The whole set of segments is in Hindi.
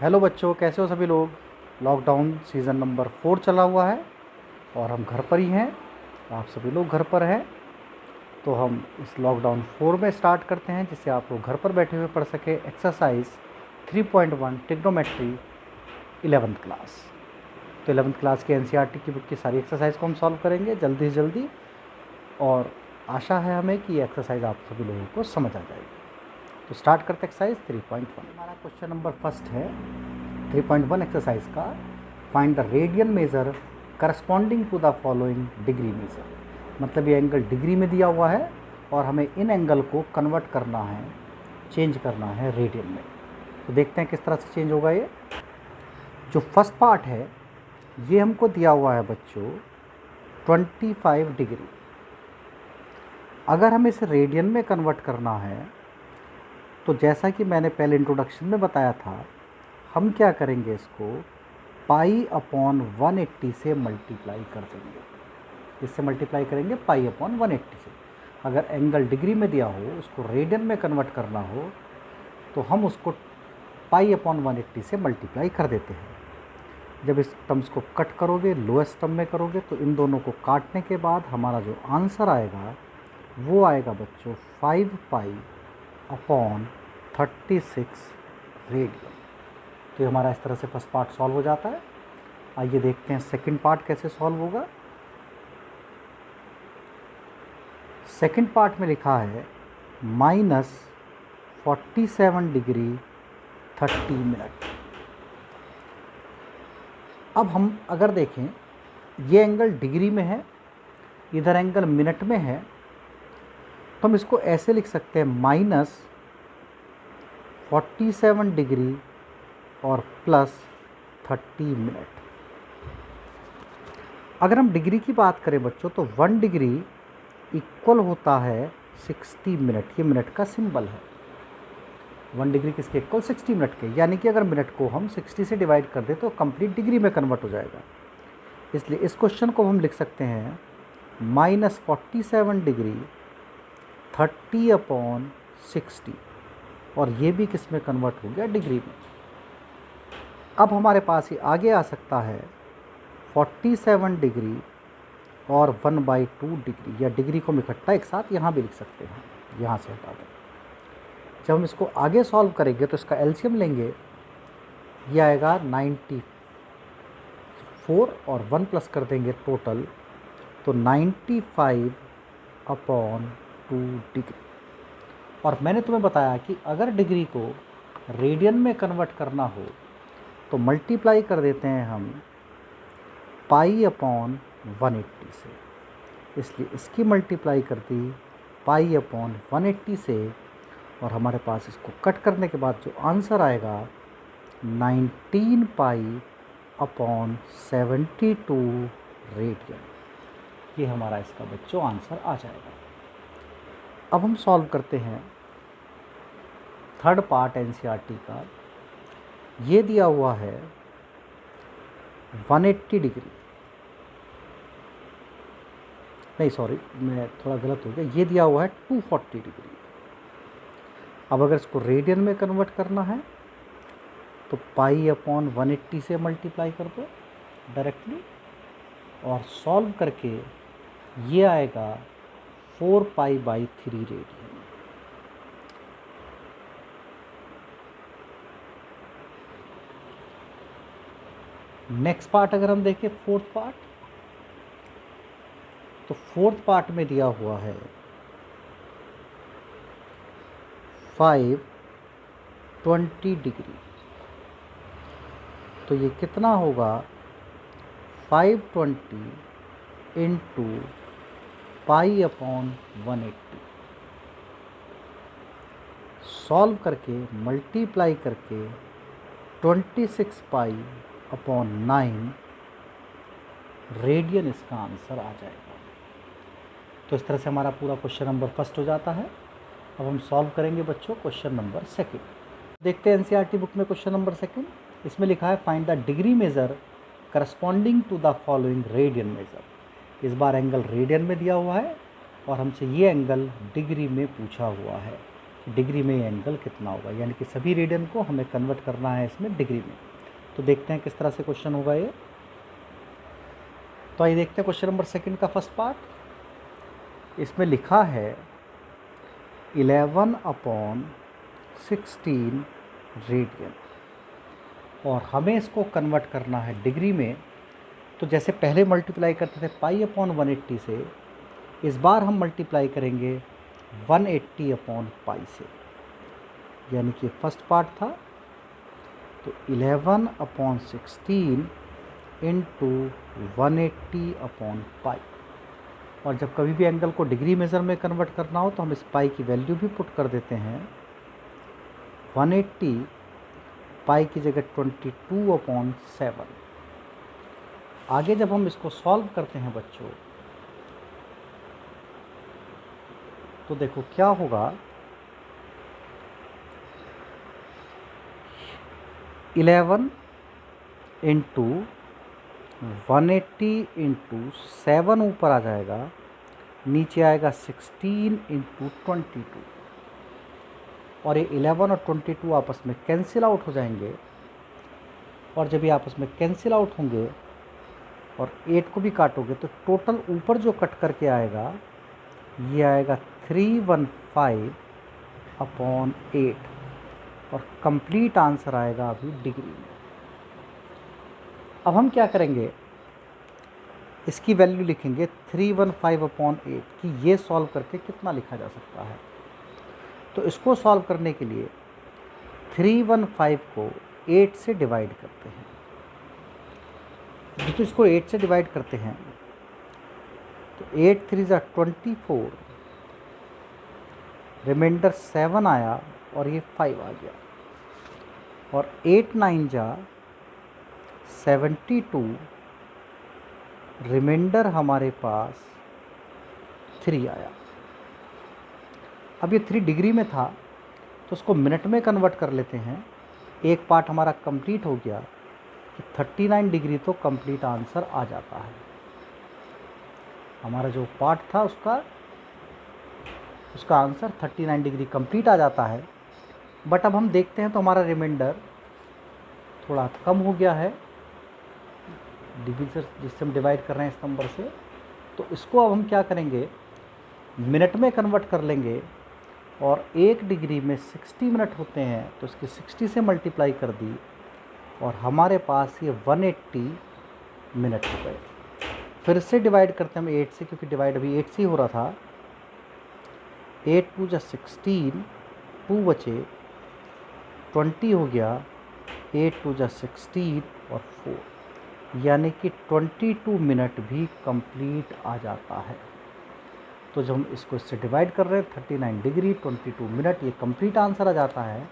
हेलो बच्चों, कैसे हो सभी लोग। लॉकडाउन सीज़न नंबर 4 चला हुआ है और हम घर पर ही हैं। आप सभी लोग घर पर हैं, तो हम इस लॉकडाउन 4 में स्टार्ट करते हैं, जिससे आप लोग घर पर बैठे हुए पढ़ सके एक्सरसाइज 3.1 ट्रिग्नोमेट्री 11th क्लास। तो 11th क्लास के एनसीईआरटी की बुक की सारी एक्सरसाइज को हम सॉल्व करेंगे जल्दी से जल्दी, और आशा है हमें कि ये एक्सरसाइज आप सभी लोगों को समझ आ जाएगी। तो स्टार्ट करते एक्सरसाइज 3.1। हमारा क्वेश्चन नंबर फर्स्ट है 3.1 एक्सरसाइज का। Find the radian measure corresponding to the following degree measure. मतलब ये एंगल डिग्री में दिया हुआ है और हमें इन एंगल को कन्वर्ट करना है, चेंज करना है रेडियन में। तो देखते हैं किस तरह से चेंज होगा ये। जो फर्स्ट पार्ट है ये हमको दिया हुआ है बच्चों 25 डिग्री। अगर हमें इसे रेडियन में कन्वर्ट करना है तो जैसा कि मैंने पहले इंट्रोडक्शन में बताया था, हम क्या करेंगे, इसको पाई अपॉन 180 से मल्टीप्लाई कर देंगे। इससे मल्टीप्लाई करेंगे पाई अपॉन 180 से। अगर एंगल डिग्री में दिया हो, उसको रेडियन में कन्वर्ट करना हो, तो हम उसको पाई अपॉन 180 से मल्टीप्लाई कर देते हैं। जब इस टर्म्स को कट करोगे, लोएस्ट टर्म में करोगे, तो इन दोनों को काटने के बाद हमारा जो आंसर आएगा वो आएगा बच्चों 5 पाई अपॉन 36 रेडियन। तो ये हमारा इस तरह से फर्स्ट पार्ट सॉल्व हो जाता है। आइए देखते हैं सेकंड पार्ट कैसे सॉल्व होगा। सेकंड पार्ट में लिखा है -47 डिग्री 30 मिनट। अब हम अगर देखें, ये एंगल डिग्री में है, इधर एंगल मिनट में है, तो हम इसको ऐसे लिख सकते हैं -47 डिग्री और +30 मिनट। अगर हम डिग्री की बात करें बच्चों, तो 1 डिग्री इक्वल होता है 60 मिनट। ये मिनट का सिंबल है। 1 डिग्री किसके इक्वल? 60 मिनट के। यानी कि अगर मिनट को हम 60 से डिवाइड कर दें तो कंप्लीट डिग्री में कन्वर्ट हो जाएगा। इसलिए इस क्वेश्चन को हम लिख सकते हैं -47 डिग्री 30 अपॉन 60, और ये भी किस में कन्वर्ट हो गया? डिग्री में। अब हमारे पास ये आगे आ सकता है 47 डिग्री और 1/2 डिग्री, या डिग्री को हम इकट्ठा एक साथ यहाँ भी लिख सकते हैं, यहाँ से हटा दें। जब हम इसको आगे सॉल्व करेंगे तो इसका एलसीएम लेंगे, ये आएगा 94 और 1 प्लस कर देंगे टोटल, तो 95 अपॉन 2 डिग्री। और मैंने तुम्हें बताया कि अगर डिग्री को रेडियन में कन्वर्ट करना हो तो मल्टीप्लाई कर देते हैं हम पाई अपॉन 180 से। इसलिए इसकी मल्टीप्लाई कर दी पाई अपॉन 180 से, और हमारे पास इसको कट करने के बाद जो आंसर आएगा 19 पाई अपॉन 72 रेडियन। ये हमारा इसका बच्चों आंसर आ जाएगा। अब हम सॉल्व करते हैं थर्ड पार्ट एनसीईआरटी का। ये दिया हुआ है 180 डिग्री, नहीं सॉरी, मैं थोड़ा गलत हो गया, ये दिया हुआ है 240 डिग्री। अब अगर इसको रेडियन में कन्वर्ट करना है तो पाई अपॉन 180 से मल्टीप्लाई कर दो डायरेक्टली, और सॉल्व करके ये आएगा 4 पाई/3 रेडियन। नेक्स्ट पार्ट अगर हम देखें फोर्थ पार्ट, तो फोर्थ पार्ट में दिया हुआ है 520 डिग्री। तो ये कितना होगा? 520 इंटू पाई अपॉन 180। सॉल्व करके मल्टीप्लाई करके 26 पाई अपॉन 9 रेडियन इसका आंसर आ जाएगा। तो इस तरह से हमारा पूरा क्वेश्चन नंबर फर्स्ट हो जाता है। अब हम सॉल्व करेंगे बच्चों क्वेश्चन नंबर सेकंड। देखते हैं एनसीईआरटी बुक में क्वेश्चन नंबर सेकंड। इसमें लिखा है find the degree measure corresponding to the following radian measure. इस बार एंगल रेडियन में दिया हुआ है और हमसे ये एंगल डिग्री में पूछा हुआ है। कि डिग्री में ये एंगल कितना होगा, यानी कि सभी रेडियन को हमें कन्वर्ट करना है इसमें डिग्री में। तो देखते हैं किस तरह से क्वेश्चन होगा ये। तो आइए देखते हैं क्वेश्चन नंबर 2 का फर्स्ट पार्ट। इसमें लिखा है 11/16 रेडियन, और हमें इसको कन्वर्ट करना है डिग्री में। तो जैसे पहले मल्टीप्लाई करते थे π/180 से, इस बार हम मल्टीप्लाई करेंगे 180/π से, यानी कि फर्स्ट पार्ट था। तो 11/16 इंटू 180/π। और जब कभी भी एंगल को डिग्री मेज़र में कन्वर्ट करना हो तो हम इस पाई की वैल्यू भी पुट कर देते हैं। 180 पाई की जगह 22/7। आगे जब हम इसको सॉल्व करते हैं बच्चों, तो देखो क्या होगा। 11 इंटू 180 इंटू 7 ऊपर आ जाएगा, नीचे आएगा 16 इंटू 22, और ये 11 और 22 आपस में कैंसिल आउट हो जाएंगे। और जब ये आपस में कैंसिल आउट होंगे और 8 को भी काटोगे तो टोटल ऊपर जो कट करके आएगा ये आएगा 315/8, और कंप्लीट आंसर आएगा अभी डिग्री में। अब हम क्या करेंगे, इसकी वैल्यू लिखेंगे 315/8 कि ये सॉल्व करके कितना लिखा जा सकता है। तो इसको सॉल्व करने के लिए 315 को 8 से डिवाइड करते हैं। तो इसको 8 से डिवाइड करते हैं तो 8 3 ज़ा 24, रिमाइंडर 7 आया और ये 5 आ गया, और 8 9 जा 72, रिमाइंडर हमारे पास 3 आया। अब ये 3 डिग्री में था तो उसको मिनट में कन्वर्ट कर लेते हैं। एक पार्ट हमारा कंप्लीट हो गया कि 39 डिग्री तो कंप्लीट आंसर आ जाता है। हमारा जो पार्ट था उसका आंसर 39 डिग्री कंप्लीट आ जाता है। बट अब हम देखते हैं तो हमारा रिमाइंडर थोड़ा कम हो गया है, डिविजन जिससे हम डिवाइड कर रहे हैं इस नंबर से। तो इसको अब हम क्या करेंगे, मिनट में कन्वर्ट कर लेंगे, और 1 डिग्री में 60 मिनट होते हैं तो इसकी 60 से मल्टीप्लाई कर दी, और हमारे पास ये 180 मिनट हो गए। फिर से डिवाइड करते हैं हम 8 से, क्योंकि डिवाइड अभी 8 से ही हो रहा था। 8 2 जा 16, 2 बचे, 20 हो गया, 8 2 जा 16 और 4, यानी कि 22 मिनट भी कंप्लीट आ जाता है। तो जब हम इसको इससे डिवाइड कर रहे हैं 39 डिग्री 22 मिनट, ये कंप्लीट आंसर आ जाता है।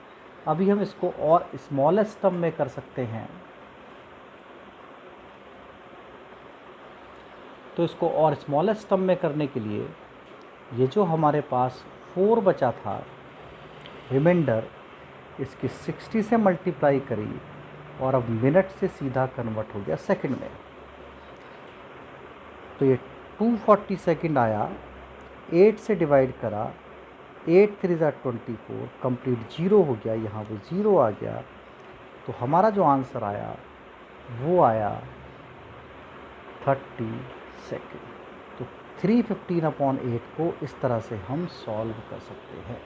अभी हम इसको और स्मॉलेस्ट टर्म में कर सकते हैं। तो इसको और स्मॉलेस्ट टर्म में करने के लिए ये जो हमारे पास 4 बचा था रिमाइंडर, इसकी 60 से मल्टीप्लाई करी, और अब मिनट से सीधा कन्वर्ट हो गया सेकंड में। तो ये 240 सेकंड आया, 8 से डिवाइड करा, 8 3 ज़ा 24, कंप्लीट 0 हो गया, यहाँ वो 0 आ गया। तो हमारा जो आंसर आया वो आया 30 सेकंड। तो 315/8 को इस तरह से हम सॉल्व कर सकते हैं।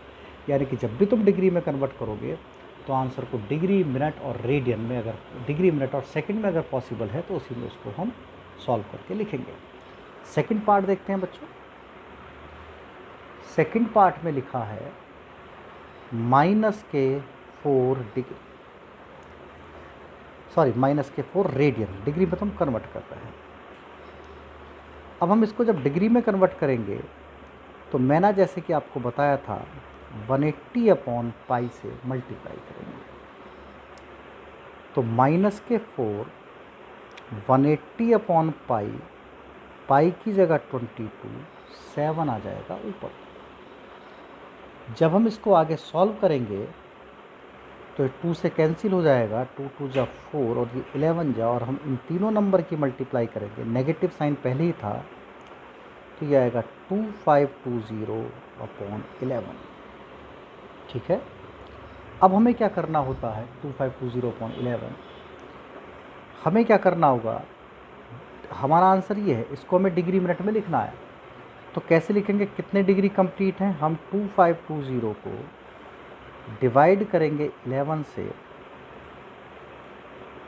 यानी कि जब भी तुम डिग्री में कन्वर्ट करोगे तो आंसर को डिग्री मिनट और रेडियन में, अगर डिग्री मिनट और सेकंड में अगर पॉसिबल है तो उसी में उसको हम सॉल्व करके लिखेंगे। सेकंड पार्ट देखते हैं बच्चों। सेकंड पार्ट में लिखा है -4 डिग्री, सॉरी -4 रेडियन, डिग्री में तो हम कन्वर्ट कर रहे हैं। अब हम इसको जब डिग्री में कन्वर्ट करेंगे तो मैंने जैसे कि आपको बताया था 180/π से मल्टीप्लाई करेंगे। तो -4 180/π, पाई की जगह 22, 7 आ जाएगा ऊपर। जब हम इसको आगे सॉल्व करेंगे तो 2 से कैंसिल हो जाएगा, 2 2 जा 4 और ये 11 जा, और हम इन तीनों नंबर की मल्टीप्लाई करेंगे, नेगेटिव साइन पहले ही था, तो ये आएगा 2520/11। ठीक है। अब हमें क्या करना होता है, 2520/11 हमें क्या करना होगा, हमारा आंसर ये है, इसको हमें डिग्री मिनट में लिखना है। तो कैसे लिखेंगे, कितने डिग्री कंप्लीट हैं, हम 2520 को डिवाइड करेंगे 11 से,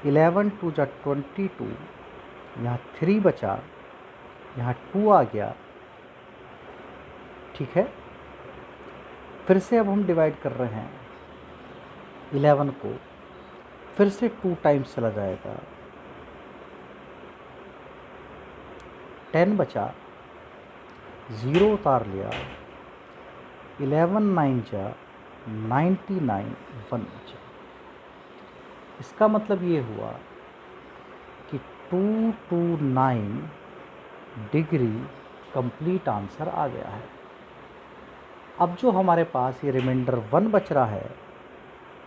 11 2 जा 22, यहाँ 3 बचा, यहाँ 2 आ गया, ठीक है। फिर से अब हम डिवाइड कर रहे हैं 11 को, फिर से 2 टाइम्स चला जाएगा, 10 बचा, 0 उतार लिया, 11 9 जा 99, 1 बचा। इसका मतलब ये हुआ कि 229 डिग्री कंप्लीट आंसर आ गया है। अब जो हमारे पास ये रिमाइंडर 1 बच रहा है,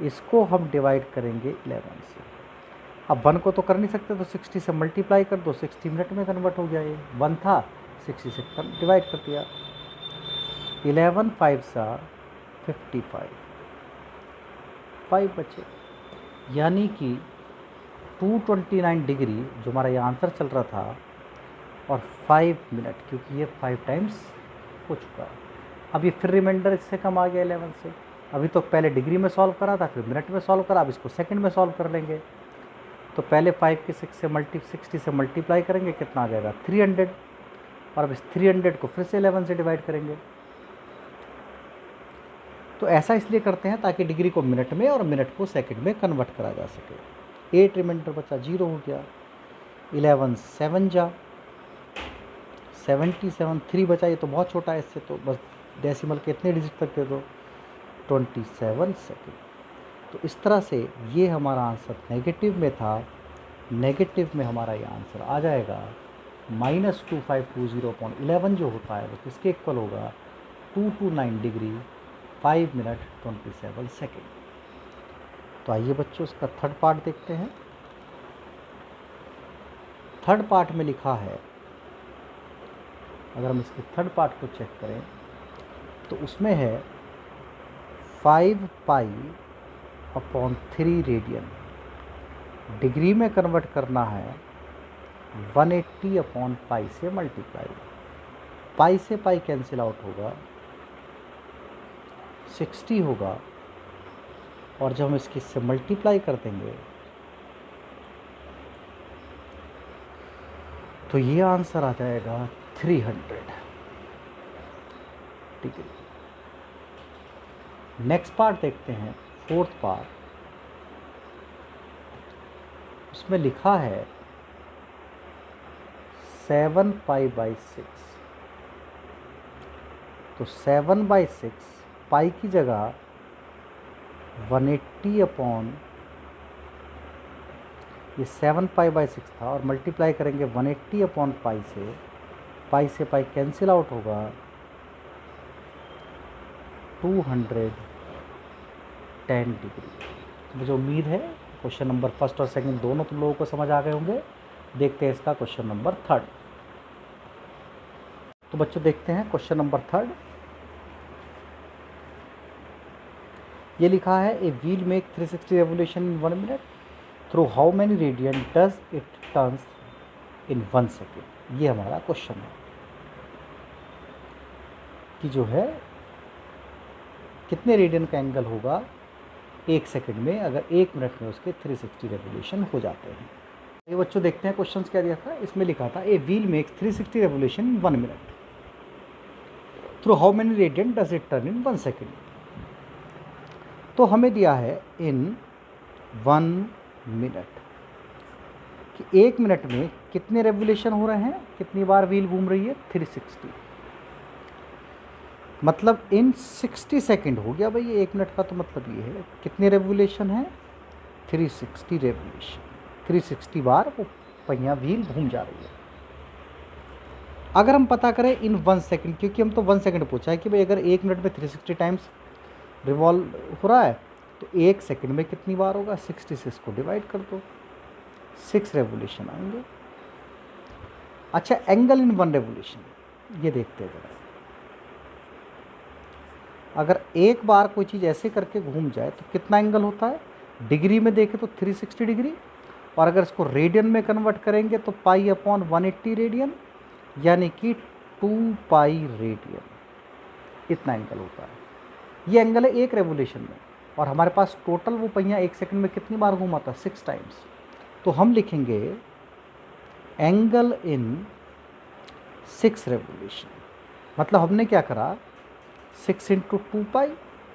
इसको हम डिवाइड करेंगे 11 से। अब 1 को तो कर नहीं सकते, तो 60 से मल्टीप्लाई कर दो, 60 मिनट में कन्वर्ट हो गया। ये 1 था, 60 से डिवाइड कर दिया, 11 5 सा 55, 5 बचे। यानी कि 229 डिग्री जो हमारा ये आंसर चल रहा था, और 5 मिनट, क्योंकि ये 5 टाइम्स हो चुका है। अब ये फिर रिमाइंडर इससे कम आ गया 11 से। अभी तो पहले डिग्री में सॉल्व करा था, फिर मिनट में सॉल्व करा, अब इसको सेकंड में सॉल्व कर लेंगे। तो पहले 5 के 60 से मल्टीप्लाई करेंगे, कितना आ जाएगा 300, और अब इस 300 को फिर से 11 से डिवाइड करेंगे। तो ऐसा इसलिए करते हैं ताकि डिग्री को मिनट में और मिनट को सेकंड में कन्वर्ट करा जा सके। 8 रिमाइंडर बचा, 0 हो गया, 11 7 जा 77, 3 बचा, ये तो बहुत छोटा है, इससे तो बस डेसिमल के इतने डिजिट तक दे दो, 27 सेकेंड। तो इस तरह से ये हमारा आंसर नेगेटिव में था, नेगेटिव में हमारा ये आंसर आ जाएगा -2520/11 जो होता है वो किसके इक्वल होगा, 229 डिग्री 5 मिनट 27 सेकेंड। तो आइए बच्चों इसका थर्ड पार्ट देखते हैं। थर्ड पार्ट में लिखा है, अगर हम इसके थर्ड पार्ट को चेक करें तो उसमें है 5π/3 रेडियन, डिग्री में कन्वर्ट करना है 180/π से मल्टीप्लाई। पाई से पाई कैंसिल आउट होगा, 60 होगा, और जब हम इसकी से मल्टीप्लाई कर देंगे तो ये आंसर आ जाएगा 300 डिग्री। नेक्स्ट पार्ट देखते हैं, फोर्थ पार्ट। उसमें लिखा है 7π/6। तो 7/6 पाई की जगह 180 ये 7π/6 था, और मल्टीप्लाई करेंगे 180/π से, पाई से पाई कैंसिल आउट होगा, 210 डिग्री। मुझे उम्मीद है क्वेश्चन नंबर फर्स्ट और सेकंड दोनों तुम लोगों को समझ आ गए होंगे। देखते हैं इसका क्वेश्चन नंबर थर्ड। तो बच्चों देखते हैं क्वेश्चन नंबर थर्ड। ये लिखा है, a wheel make 360 revolution in 1 minute, through how many radian does it turns in 1 second. ये हमारा क्वेश्चन है कि जो है कितने रेडियन का एंगल होगा 1 सेकेंड में, अगर 1 मिनट में उसके 360 रेवोल्यूशन हो जाते हैं। ये बच्चों देखते हैं क्वेश्चन क्या दिया था। इसमें लिखा था, a wheel makes 360 revolution in 1 minute, through how many radian does it turn in 1 second. तो हमें दिया है इन 1 मिनट कि 1 मिनट में कितने रेवोल्यूशन हो रहे हैं, कितनी बार व्हील घूम रही है, 360। मतलब इन 60 सेकेंड हो गया भाई ये 1 मिनट का। तो मतलब ये है कितने रेवोल्यूशन है, 360 रेवोल्यूशन, 360 बार वो पहिया व्हील घूम जा रही है। अगर हम पता करें इन 1 सेकेंड, क्योंकि हम तो 1 सेकेंड पूछा है कि भाई अगर 1 मिनट में 360 टाइम्स रिवॉल्व हो रहा है तो 1 सेकेंड में कितनी बार होगा, 60 से इसको डिवाइड कर दो, 6 रेवोल्यूशन आएंगे। अच्छा, एंगल इन 1 रेवोल्यूशन ये देखते हैं जरा। अगर एक बार कोई चीज़ ऐसे करके घूम जाए तो कितना एंगल होता है? डिग्री में देखें तो 360 डिग्री, और अगर इसको रेडियन में कन्वर्ट करेंगे तो पाई अपॉन 180 रेडियन, यानी कि 2 पाई रेडियन, इतना एंगल होता है। ये एंगल है एक रेवोल्यूशन में, और हमारे पास टोटल वो पहिया 1 सेकंड में कितनी बार घूमाता है? 6 टाइम्स। तो हम लिखेंगे एंगल इन 6 रेवोल्यूशन। मतलब हमने क्या करा, 6 × 2 पाई,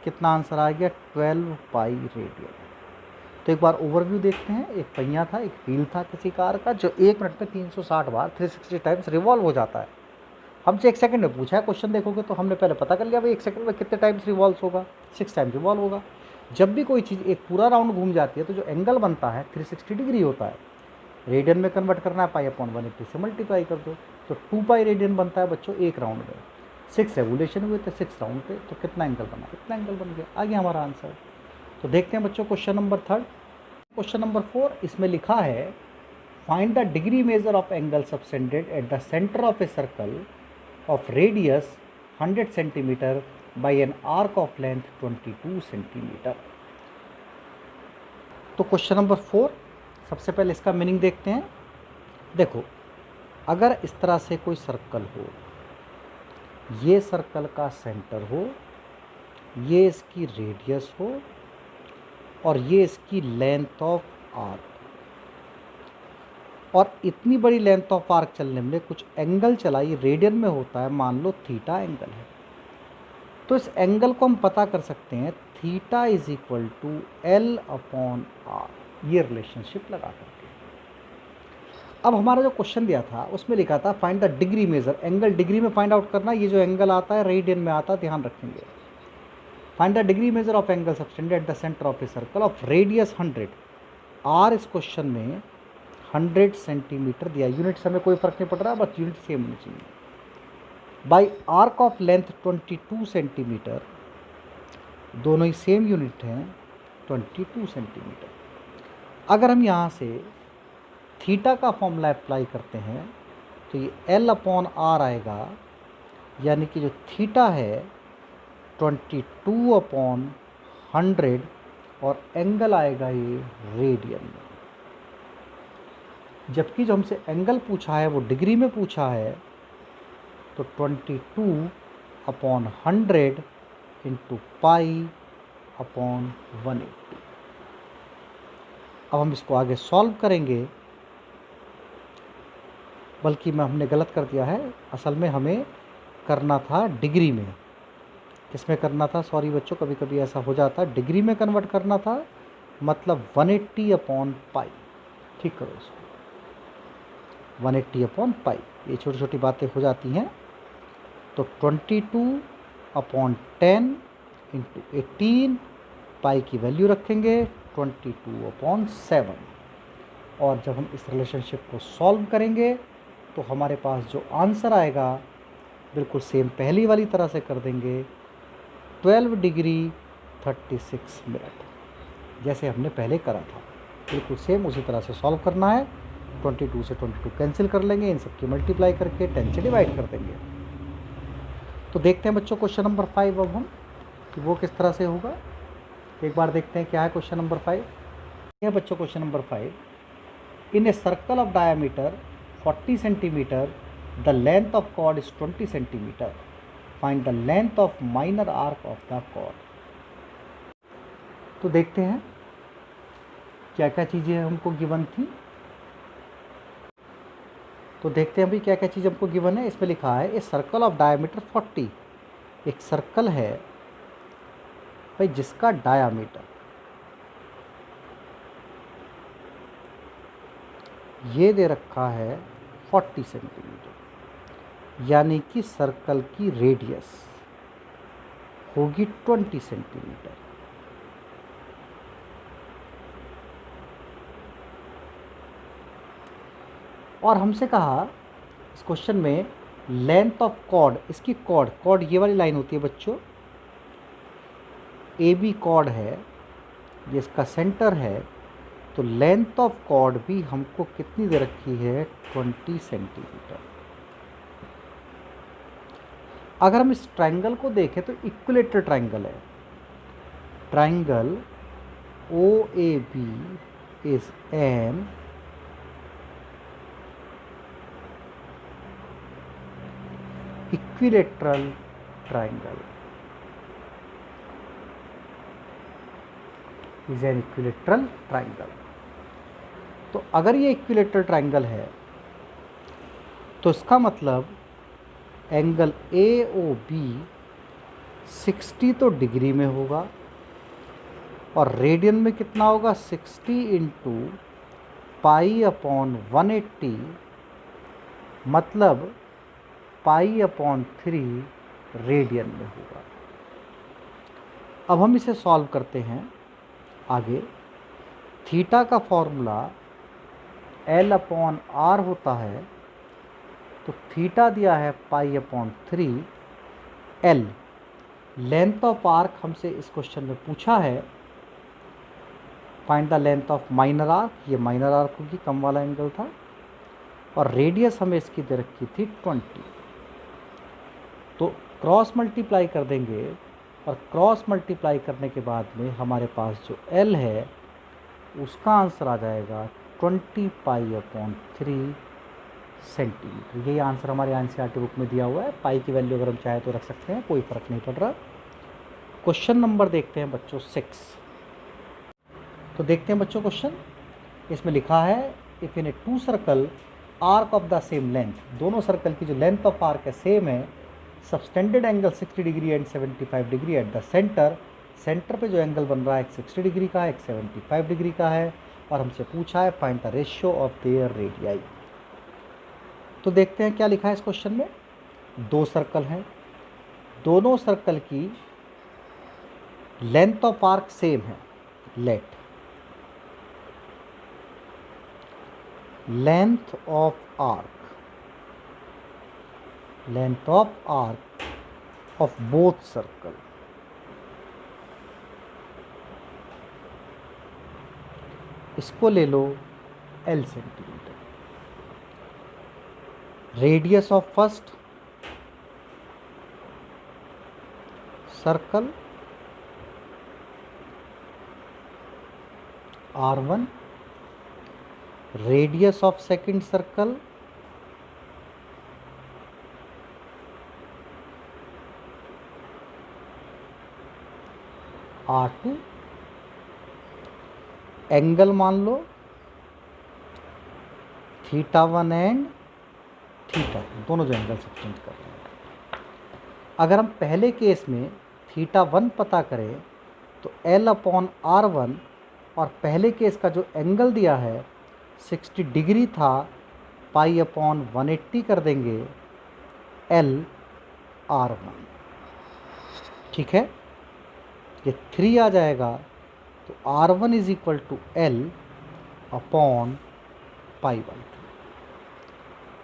कितना आंसर आ गया? 12 पाई रेडियन। तो एक बार ओवरव्यू देखते हैं। एक पहिया था, एक व्हील था किसी कार का, जो 1 मिनट में 360 बार 360 टाइम्स रिवॉल्व हो जाता है। हमसे 1 सेकंड में पूछा है क्वेश्चन, देखोगे तो हमने पहले पता कर लिया भाई 1 सेकंड में कितने टाइम्स रिवॉल्व होगा, 6 टाइम रिवॉल्व होगा। जब भी कोई चीज़ एक पूरा राउंड घूम जाती है तो जो एंगल बनता है 360 डिग्री होता है। रेडियन में कन्वर्ट करना है, पाई अपॉन 180 से मल्टीप्लाई कर दो, तो 2 पाई रेडियन बनता है बच्चों एक राउंड में। 6 रेवोल्यूशन हुए थे 6 राउंड पे, तो कितना एंगल बना? इतना एंगल बन गया। आ गया हमारा आंसर। तो देखते हैं बच्चों क्वेश्चन नंबर 3। क्वेश्चन नंबर 4, इसमें लिखा है find the degree measure of angle subtended at the centre of a circle of radius 100 centimetre by an arc of length 22 centimetre. तो क्वेश्चन नंबर 4, सबसे पहले इसका मीनिंग देखते हैं। देखो, अगर इस तरह से कोई सर्कल हो, ये सर्कल का सेंटर हो, ये इसकी रेडियस हो, और ये इसकी लेंथ ऑफ आर्क, और इतनी बड़ी लेंथ ऑफ आर्क चलने में कुछ एंगल चला, ये रेडियन में होता है, मान लो थीटा एंगल है। तो इस एंगल को हम पता कर सकते हैं theta is equal to L upon R, ये रिलेशनशिप लगा करके। अब हमारा जो क्वेश्चन दिया था उसमें लिखा था find the degree measure, angle degree में फाइंड आउट करना। ये जो एंगल आता है रेडियन में आता है, ध्यान रखेंगे। Find the degree measure of angle subtended at the centre of a circle of radius 100। R इस क्वेश्चन में 100 सेंटीमीटर दिया, यूनिट से हमें कोई फर्क नहीं पड़ रहा, बस यूनिट सेम होनी चाहिए। By arc of length 22 centimetre, दोनों ही सेम यूनिट हैं, 22 सेंटीमीटर। अगर हम यहाँ से थीटा का फॉर्मूला अप्लाई करते हैं तो ये L अपॉन आर आएगा, यानी कि जो थीटा है 22 अपॉन 100, और एंगल आएगा ये रेडियन में। जबकि जो हमसे एंगल पूछा है वो डिग्री में पूछा है, तो 22 अपॉन 100 इंटू पाई अपॉन 180। अब हम इसको आगे सॉल्व करेंगे, बल्कि हमने गलत कर दिया है, असल में हमें करना था डिग्री में। किसमें करना था? सॉरी बच्चों, कभी कभी ऐसा हो जाता है, डिग्री में कन्वर्ट करना था, मतलब 180 अपॉन पाई। ठीक करो इसको, 180 अपॉन पाई, ये छोटी छोटी बातें हो जाती हैं। तो 22 अपॉन 10 इंटू 18, पाई की वैल्यू रखेंगे 22 अपॉन 7, और जब हम इस रिलेशनशिप को सॉल्व करेंगे तो हमारे पास जो आंसर आएगा बिल्कुल सेम पहली वाली तरह से कर देंगे, 12 डिग्री 36 मिनट, जैसे हमने पहले करा था। बिल्कुल सेम उसी तरह से सॉल्व करना है। 22 से 22 कैंसिल कर लेंगे, इन सब की मल्टीप्लाई करके 10 से डिवाइड कर देंगे। तो देखते हैं बच्चों क्वेश्चन नंबर 5 अब हम, कि वो किस तरह से होगा। एक बार देखते हैं क्या है क्वेश्चन नंबर 5। ये बच्चों question number 5, in a circle of diameter 40 centimetre the length of chord is 20 centimetre, find the length of minor arc of the chord. तो देखते हैं क्या क्या चीज़ें हमको गिवन थी। तो देखते हैं अभी क्या क्या चीज़ हमको गिवन है। इसमें लिखा है ए सर्कल ऑफ डायमीटर 40, एक सर्कल है भाई जिसका डायामीटर ये दे रखा है 40 सेंटीमीटर, यानी कि सर्कल की रेडियस होगी 20 सेंटीमीटर। और हमसे कहा इस क्वेश्चन में लेंथ ऑफ कॉर्ड, इसकी कॉर्ड ये वाली लाइन होती है बच्चों, ए बी कॉर्ड है, ये इसका सेंटर है, तो लेंथ ऑफ कॉर्ड भी हमको कितनी दे रखी है 20 सेंटीमीटर। अगर हम इस ट्रायंगल को देखें तो इक्विलेटरल ट्रायंगल है। Triangle O A B is an equilateral triangle, is an equilateral triangle. तो अगर ये इक्विलेटरल ट्रायंगल है तो इसका मतलब एंगल ए ओ बी 60 तो डिग्री में होगा और रेडियन में कितना होगा, 60 इंटू पाई अपॉन 180, मतलब पाई अपॉन 3 रेडियन में होगा। अब हम इसे सॉल्व करते हैं आगे। थीटा का फॉर्मूला एल अपॉन आर होता है, तो थीटा दिया है pi upon 3, L length of arc हमसे इस क्वेश्चन में पूछा है, find the length of minor arc, ये माइनर आर्क होगी, कम वाला एंगल था, और रेडियस हमें इसकी दे रखी थी 20। तो क्रॉस मल्टीप्लाई कर देंगे और क्रॉस मल्टीप्लाई करने के बाद में हमारे पास जो एल है उसका आंसर आ जाएगा 20 पाई अपॉन 3 सेंटीमीटर। यही आंसर हमारे एनसीईआरटी बुक में दिया हुआ है। पाई की वैल्यू अगर हम चाहे तो रख सकते हैं, कोई फ़र्क नहीं पड़ रहा। क्वेश्चन नंबर देखते हैं बच्चों 6। तो देखते हैं बच्चों क्वेश्चन। इसमें लिखा है if in a two circle arc of the same length, दोनों सर्कल की जो लेंथ ऑफ आर्क है सेम है, subtended angle 60 degree and 75 degree at the centre, centre पे जो एंगल बन रहा है एक 60 डिग्री का है, एक 75 डिग्री का है, और हमसे पूछा है find the ratio of their radii. तो देखते हैं क्या लिखा है इस क्वेश्चन में। दो सर्कल हैं, दोनों सर्कल की लेंथ ऑफ आर्क सेम है। Late length of arc of both circle, इसको ले लो L centimetre. Radius of first circle R1, radius of second circle R2, angle मान लो θ1 एंड θ2, दोनों जो एंगल सब्सटेंट कर रहे हैं। अगर हम पहले केस में θ1 पता करें तो L अपॉन R1, और पहले केस का जो एंगल दिया है 60 डिग्री था, पाई अपॉन 180 कर देंगे L R1। ठीक है, ये 3 आ जाएगा, तो R1 is equal to L upon पाई/3।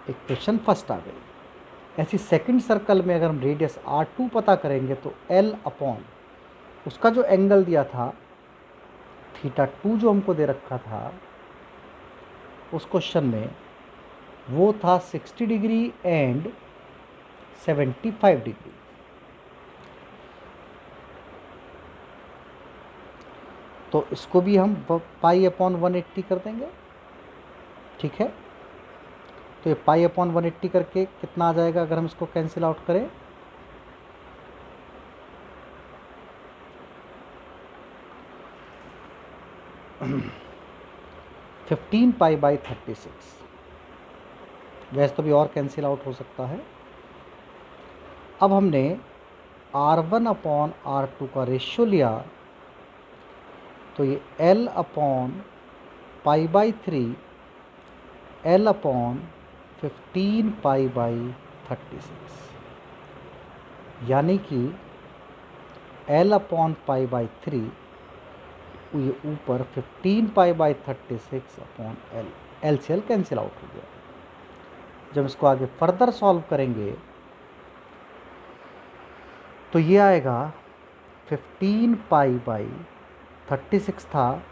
इक्वेशन फर्स्ट आ गई। ऐसी सेकंड सर्कल में अगर हम रेडियस R2 पता करेंगे तो L अपॉन उसका जो एंगल दिया था θ2 जो हमको दे रखा था उस क्वेश्चन में, वो था 60 डिग्री एंड 75 डिग्री। तो इसको भी हम पाई अपॉन 180 कर देंगे। ठीक है, तो ये पाई अपॉन 180 करके कितना आ जाएगा अगर हम इसको कैंसिल आउट करें, फिफ्टीन पाई बाई 36। वैसे तो भी और कैंसिल आउट हो सकता है। अब हमने R1 अपॉन R2 का रेशियो लिया, तो ये L अपॉन पाई/3 L अपॉन 15 पाई/36, यानी कि L अपॉन पाई/3 ये ऊपर 15 पाई/36 अपॉन L से L कैंसिल आउट हो गया। जब इसको आगे फर्दर सॉल्व करेंगे तो ये आएगा 15 पाई/36 था,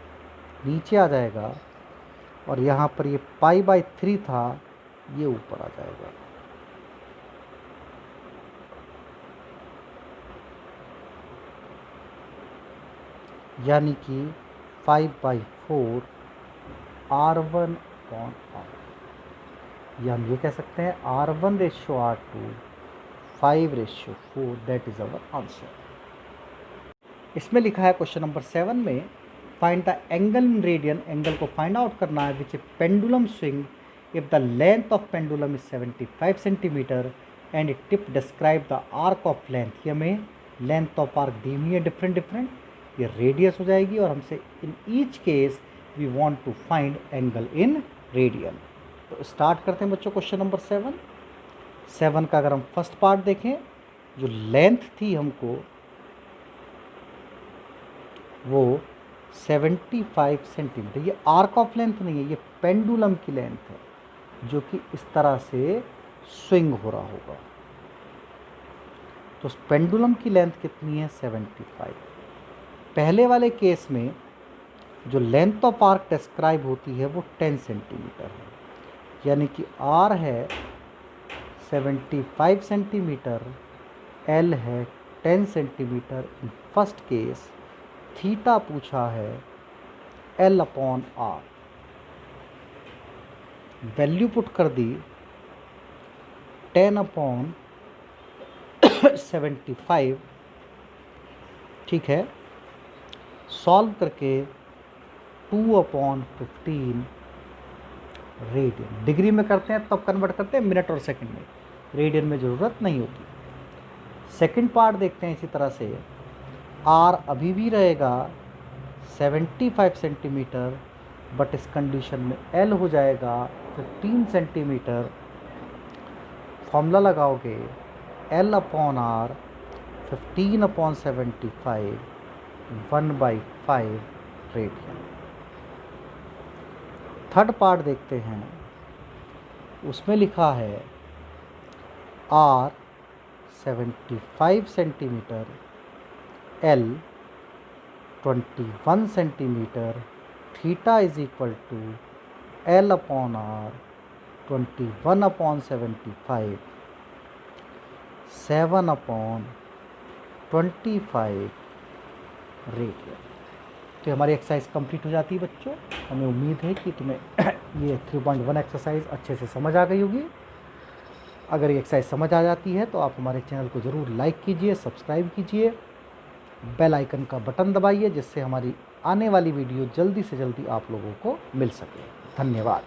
नीचे आ जाएगा, और यहाँ पर ये पाई/3 था, ये ऊपर आ जाएगा। यानी कि 5/4 R1/R। या हम ये कह सकते हैं R1/R2 5/4, that is our answer. इसमें लिखा है क्वेश्चन नंबर 7 में, find the angle in radian, angle को फाइंड आउट करना है which a pendulum swing if the length of pendulum is 75 centimetre and it tip describe the arc of length. ये हमें लेंथ ऑफ आर्क दी हुई है डिफरेंट, ये रेडियस हो जाएगी और हमसे in each case we want to find angle in radian. तो स्टार्ट करते हैं बच्चों क्वेश्चन नंबर 7 का अगर हम फर्स्ट पार्ट देखें, जो लेंथ थी हमको वो 75 सेंटीमीटर, ये आर्क ऑफ लेंथ नहीं है, ये पेंडुलम की लेंथ है जो कि इस तरह से स्विंग हो रहा होगा। तो पेंडुलम की लेंथ कितनी है 75। पहले वाले केस में जो लेंथ ऑफ आर्क डिस्क्राइब होती है वो 10 सेंटीमीटर है, यानी कि आर है 75 सेंटीमीटर, एल है 10 centimetre. In first case theta पूछा है L/R, वैल्यू पुट कर दी 10/75, ठीक है। सॉल्व करके 2/15 रेडियन, डिग्री में करते हैं तब कन्वर्ट करते हैं मिनट और सेकंड में, रेडियन में ज़रूरत नहीं होती। सेकंड पार्ट देखते हैं इसी तरह से, आर अभी भी रहेगा 75 सेंटीमीटर, बट इस कंडीशन में एल हो जाएगा 15 सेंटीमीटर। फॉर्मूला लगाओगे L/R 15/75 1/5 रेडियन। थर्ड पार्ट देखते हैं, उसमें लिखा है R 75 centimetre, L 21 centimetre, theta is equal to L/R 21/75 7/25 radian. तो हमारी एक्सरसाइज कंप्लीट हो जाती है बच्चों। हमें उम्मीद है कि तुम्हें ये 3.1 एक्सरसाइज अच्छे से समझ आ गई होगी। अगर ये एक्सरसाइज समझ आ जाती है तो आप हमारे चैनल को ज़रूर लाइक कीजिए, सब्सक्राइब कीजिए, बेल आइकन का बटन दबाइए, जिससे हमारी आने वाली वीडियो जल्दी से जल्दी आप लोगों को मिल सके। धन्यवाद।